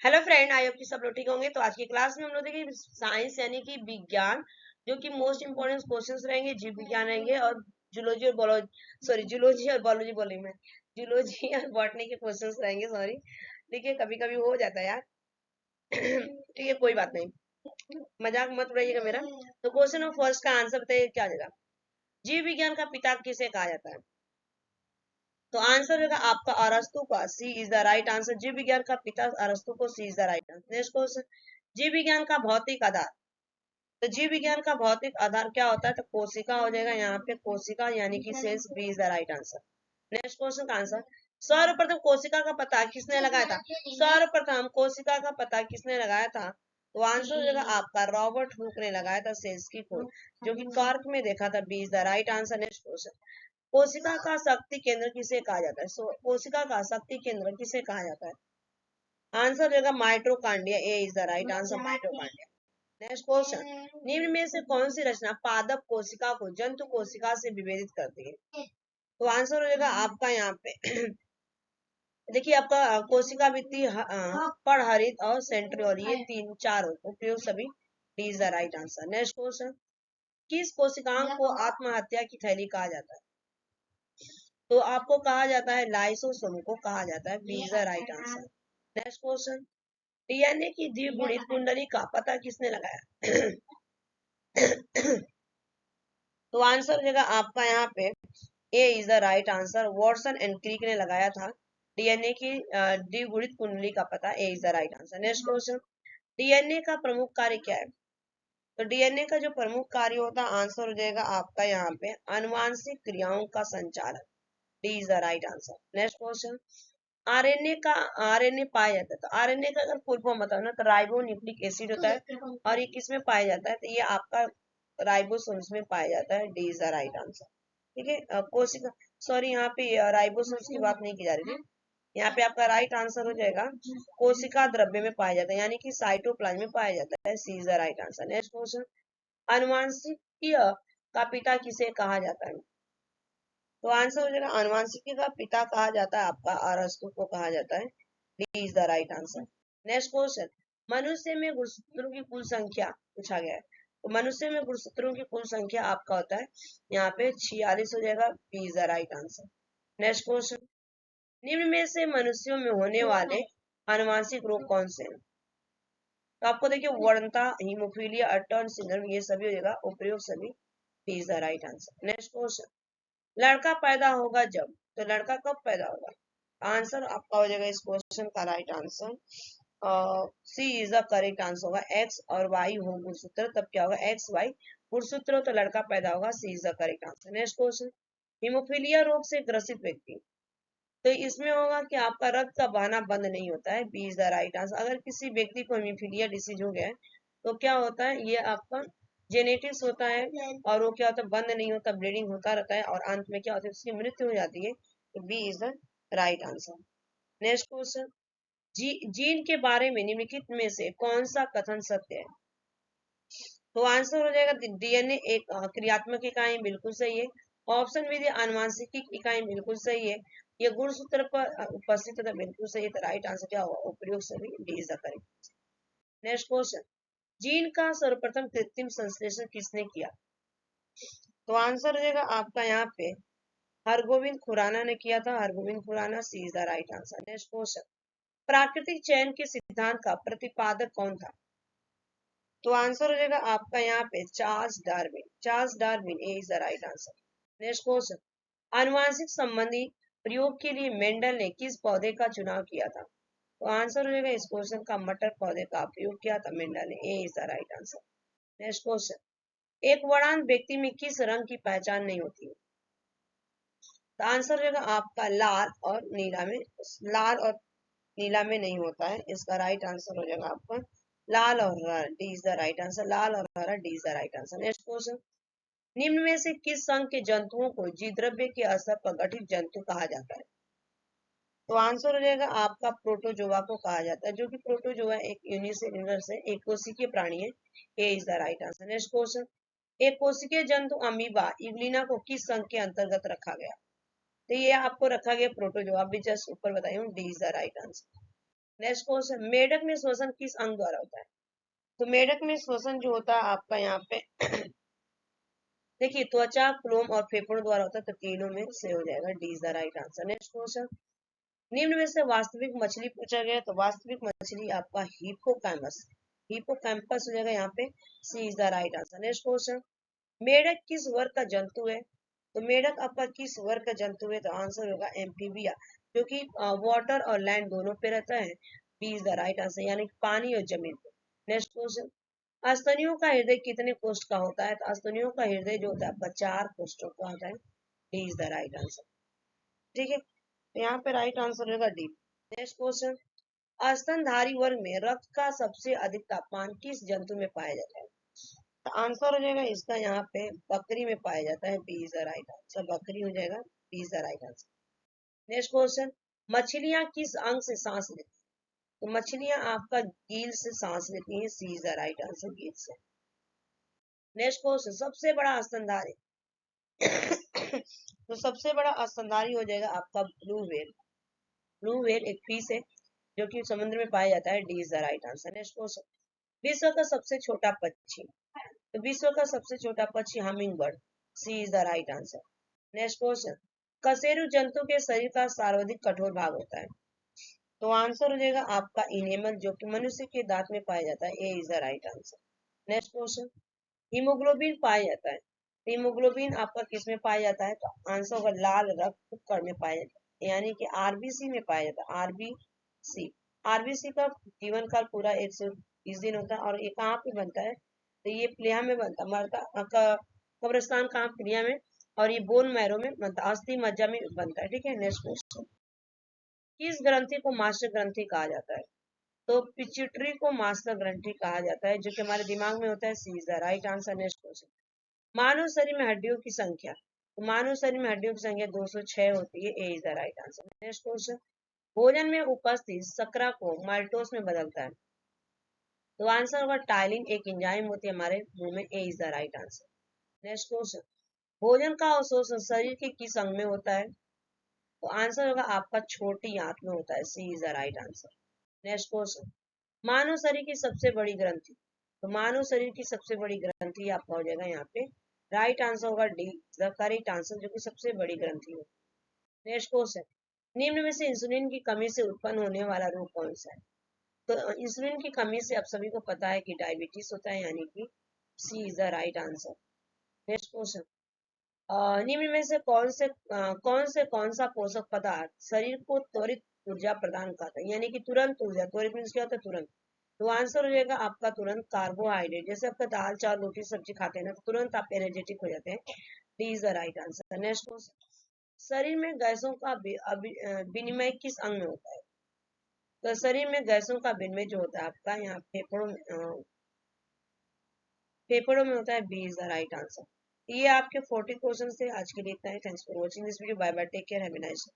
Hello friend, I hope कि सब लोग ठीक होंगे। तो आज की क्लास में हम लोग देखेंगे साइंस यानी कि विज्ञान, जो कि मोस्ट इंपोर्टेंट क्वेश्चंस रहेंगे, जीव विज्ञान रहेंगे और जूलॉजी और बायोलॉजी, सॉरी जूलॉजी और बायोलॉजी बोली मैं, जूलॉजी और बॉटनी के क्वेश्चंस रहेंगे। सॉरी, देखिए कभी कभी हो जाता है यार। ठीक है, कोई बात नहीं, मजाक मत उड़ाइएगा मेरा। तो क्वेश्चन ऑफ फर्स्ट का आंसर बताइए क्या आ जाएगा। जीव विज्ञान का पिता किसे कहा जाता है? तो आंसर होगा आपका अरस्तु का, C is the right answer. जीव विज्ञान का पिता अरस्तु को, C is the right answer. Next question, जीव विज्ञान का भौतिक आधार। तो जीव विज्ञान का भौतिक आधार क्या होता है? तो कोशिका हो जाएगा यहाँ पे, कोशिका यानी कि cells, B is the right answer. Next question का आंसर, सर्वप्रथम कोशिका का पता किसने लगाया था? सर्वप्रथम कोशिका का पता किसने लगाया था? तो आंसर हो जाएगा आपका रॉबर्ट हुक ने लगाया था सेल्स की खोज, जो कि कार्क में देखा था। B is the right answer. Next question, कोशिका का शक्ति केंद्र किसे कहा जाता है? कोशिका का शक्ति केंद्र किसे कहा जाता है? आंसर देगा mitochondria, A is the right answer, mitochondria. Next question, निम्न में से कौन सी रचना पादप कोशिका को जंतु कोशिका से विभेदित करती है? तो आंसर हो जाएगा आपका यहाँ पे देखिए आपका कोशिका भित्ति, परहरित और सेंट्रियोल, ये तीन चार उपयोग सभी, D is the right answer. Next question, किस कोशिकांग को आत्महत्या की थैली कहा जाता है? तो आपको कहा जाता है लाइसोसोम को कहा जाता है, B is the right answer. Next question, DNA की द्विगुणित कुंडली का पता किसने लगाया? तो आंसर हो जाएगा आपका यहाँ पे A is the right answer, Watson and Crick ने लगाया था डीएनए की द्विगुणित कुंडली का पता, A is the right answer. Next question, DNA का प्रमुख कार्य क्या है? तो डीएनए का जो प्रमुख कार्य होता है, आंसर हो जाएगा आपका यहाँ पे आनुवांशिक क्रियाओं का संचालन, D is the right answer. Next question, RNA का, आरएनए पाया जाता है, तो आरएनए का अगर फुल फॉर्म बताओ ना, तो राइबो न्यूक्लिक एसिड होता है, और ये किस में पाया जाता है? तो ये आपका राइबोसोम्स में पाया जाता है, D is the right answer. ठीक है, कोशिका, सॉरी यहाँ पे राइबोसोम्स की बात नहीं की जा रही थी, यहाँ पे आपका राइट आंसर हो जाएगा कोशिका द्रव्य में पाया जाता है, यानी कि साइटोप्लाज्म में पाया जाता है, C is the right answer. Next question, अनुवांशिकीय का पिता किसे कहा जाता है? तो आंसर हो जाएगा आनुवांशिकी का पिता कहा जाता है आपका अरस्तु को कहा जाता है, D is the right answer. Next question, मनुष्य में गुणसूत्रों की कुल संख्या पूछा गया है। तो मनुष्य में गुणसूत्रों की कुल संख्या आपका होता है यहाँ पे 46 हो जाएगा, B is the right answer. Next question, निम्न में से मनुष्यों में होने वाले आनुवांशिक रोग कौन से हैं? तो आपको देखिए वर्णता, हीमोफीलिया, टर्न सिंड्रोम, ये सभी हो जाएगा उपयोग सभी, B is the right answer. Next question, लड़का पैदा होगा जब, तो लड़का कब पैदा होगा? आंसर आपका हो जाएगा इस क्वेश्चन का right answer, C is the correct answer होगा। एक्स और वाई हो गुणसूत्र तब क्या होगा? एक्स वाई गुणसूत्र हो तो लड़का पैदा होगा, C is the correct answer. Next question, haemophilia रोग से ग्रसित व्यक्ति, तो इसमें होगा कि आपका रक्त का बहाना बंद नहीं होता है, B is the right answer. अगर किसी व्यक्ति को हिमोफीलिया डिसीज हो गया है तो क्या होता है? ये आपका जेनेटिक्स होता है, और वो क्या होता है? बंद नहीं होता, ब्लीडिंग होता रहता है, और अंत में क्या होता है? उसकी मृत्यु हो जाती है, तो B is the right answer. Next question, gene के बारे में निम्नलिखित में से कौन सा कथन सत्य है? तो आंसर हो जाएगा डीएनए एक क्रियात्मक इकाई, बिल्कुल सही है। ऑप्शन विधि आनुवांशिक इकाई, बिल्कुल सही है। ये गुणसूत्र पर उपस्थित है, बिल्कुल सही है। तो राइट आंसर क्या होगा? उपयोग सभी, D is the correct. Next question, gene का सर्वप्रथम कृत्रिम संश्लेषण किसने किया? तो आंसर हो जाएगा आपका यहाँ पे हरगोविंद खुराना ने किया था, Hargobind Khurana, C is the right answer. Next question, प्राकृतिक चयन के सिद्धांत का प्रतिपादक कौन था? तो आंसर हो जाएगा आपका यहाँ पे Charles Darwin, Charles Darwin, A is the right answer. Next question, आनुवांशिक संबंधी प्रयोग के लिए मेंडल ने किस पौधे का चुनाव किया था? तो आंसर हो जाएगा इस क्वेश्चन का मटर पौधे का प्रयोग किया था मेंडल ने, A is the right answer. Next question, एक वरान व्यक्ति में किस रंग की पहचान नहीं होती है? तो आंसर हो जाएगा आपका लाल और नीला में, लाल और नीला में नहीं होता है, इसका राइट आंसर हो जाएगा आपका लाल और हरा, D is the right answer, लाल और हरा, D is the right answer. Next question, निम्न में से किस संघ के जंतुओं को जीवद्रव्य के असर पर गठित जंतु कहा जाता है? तो आंसर हो जाएगा आपका प्रोटोजोआ को कहा जाता है, जो कि प्रोटोजोआ एक यूनिसेल्युलर से एक कोशिकीय प्राणी है, A is the right answer. Next question, एक कोशिकीय जंतु अमीबा इग्लिना को किस संघ के अंतर्गत रखा गया? तो ये आपको रखा गया प्रोटोजोआ, भी जस्ट ऊपर बताई हूँ, D is the right answer. Next question, मेढक में श्वसन किस अंग द्वारा होता है? तो मेढक में श्वसन जो होता है आपका यहाँ पे देखिए त्वचा, क्लोम और फेफड़ों द्वारा होता है, तो तीनों में से हो जाएगा, D is the right answer. Next question, निम्न में से वास्तविक मछली पूछा गया, तो वास्तविक मछली आपका हिप्पोकैम्पस, हिप्पोकैम्पस हो जाएगा यहाँ पे, C is the right answer. Next question, मेढक किस वर्ग का जंतु है? तो मेढक आपका किस वर्ग का जंतु है? तो आंसर होगा एम्फीबिया, जो कि वाटर और लैंड दोनों पे रहता है, B is the right answer, यानी पानी और जमीन पे। नेक्स्ट क्वेश्चन, स्तनियों का हृदय कितने कोष्ठ का होता है? तो स्तनियों का हृदय जो होता है आपका 4 कोष्ठों का होता है, D is the right answer. ठीक है, तो यहाँ पे राइट आंसर होगा डी। नेक्स्ट क्वेश्चन, स्तनधारी वर्ग में रक्त का सबसे अधिक तापमान किस जंतु में पाया जाता है? तो आंसर हो जाएगा इसका यहाँ पे बकरी में पाया जाता है, B is the right answer, बकरी हो जाएगा, B is the right answer. Next question, मछलियां किस अंग से सांस लेती हैं? तो मछलियां आपका गिल से सांस लेती हैं, C is the right answer, gill से। नेक्स्ट क्वेश्चन, सबसे बड़ा स्तनधारी तो सबसे बड़ा स्तनधारी हो जाएगा आपका ब्लू व्हेल। ब्लू व्हेल एक फिश है जो कि समुद्र में पाया जाता है, D is the right answer. Next question, विश्व का सबसे छोटा पक्षी, तो विश्व का सबसे छोटा पक्षी humming bird, C is the right answer. Next question, कशेरु जंतु के शरीर का सर्वाधिक कठोर भाग होता है? तो आंसर हो जाएगा आपका इनेमल, जो कि मनुष्य के दांत में पाया जाता है, A is the right answer. Next question, haemoglobin पाया जाता है, हीमोग्लोबिन आपका किस में पाया जाता है? तो आंसर होगा लाल रक्त कण में पाया जाता है, यानी कि आरबीसी में पाया जाता है, आरबीसी। आरबीसी का जीवन काल पूरा 120 दिन होता है, और ये कहाँ पे बनता है? तो ये प्लिया में बनता है, मरता कब्रिस्तान कहाँ? प्लिया में। और ये बोन मैरो में बनता है, अस्थि मज्जा में बनता है। ठीक है, नेक्स्ट क्वेश्चन, किस ग्रंथि को मास्टर ग्रंथि कहा जाता है? तो पिट्यूटरी को मास्टर ग्रंथि कहा जाता है, जो कि हमारे दिमाग में होता है, C is the right answer. Next question, मानव शरीर में हड्डियों की संख्या, तो मानव शरीर में हड्डियों की संख्या 206 होती है, A is the right answer. Next question, भोजन में उपस्थित शर्करा को माल्टोस में बदलता है, तो आंसर होगा टाइलिन, एक एंजाइम होती है हमारे मुंह में, A is the right answer. Next question, भोजन का अवशोषण शरीर के किस अंग में होता है? तो आंसर होगा आपका छोटी आंत में होता है, C is the right answer. Next question, मानव शरीर की सबसे बड़ी ग्रंथि, तो मानव शरीर की सबसे बड़ी ग्रंथि आपका हो जाएगा यहाँ पे, राइट आंसर होगा डी द करेक्ट आंसर, जो कि सबसे बड़ी ग्रंथि है। नेक्स्ट क्वेश्चन, निम्न में से इंसुलिन की कमी से उत्पन्न होने वाला रोग कौन सा है? तो इंसुलिन की कमी से आप सभी को पता है कि डायबिटीज होता है, यानी कि C is the right answer. Next question, निम्न में से कौन सा पोषक पदार्थ शरीर को त्वरित ऊर्जा प्रदान करता है, यानी कि तुरंत ऊर्जा, त्वरित मीन्स क्या होता है? तुरंत। तो आंसर हो जाएगा आपका तुरंत कार्बोहाइड्रेट, जैसे आपका दाल चावल रोटी सब्जी खाते हैं ना, तो तुरंत आप एनर्जेटिक हो जाते हैं, D is the right answer. Next question, शरीर में गैसों का विनिमय किस अंग में होता है? तो शरीर में गैसों का विनिमय जो होता है आपका यहाँ फेफड़ों में होता है, B is the right answer. ये आपके 40 क्वेश्चन थे, आज के लिए इतना ही। Thanks for watching this video, bye bye, take care, have a nice day.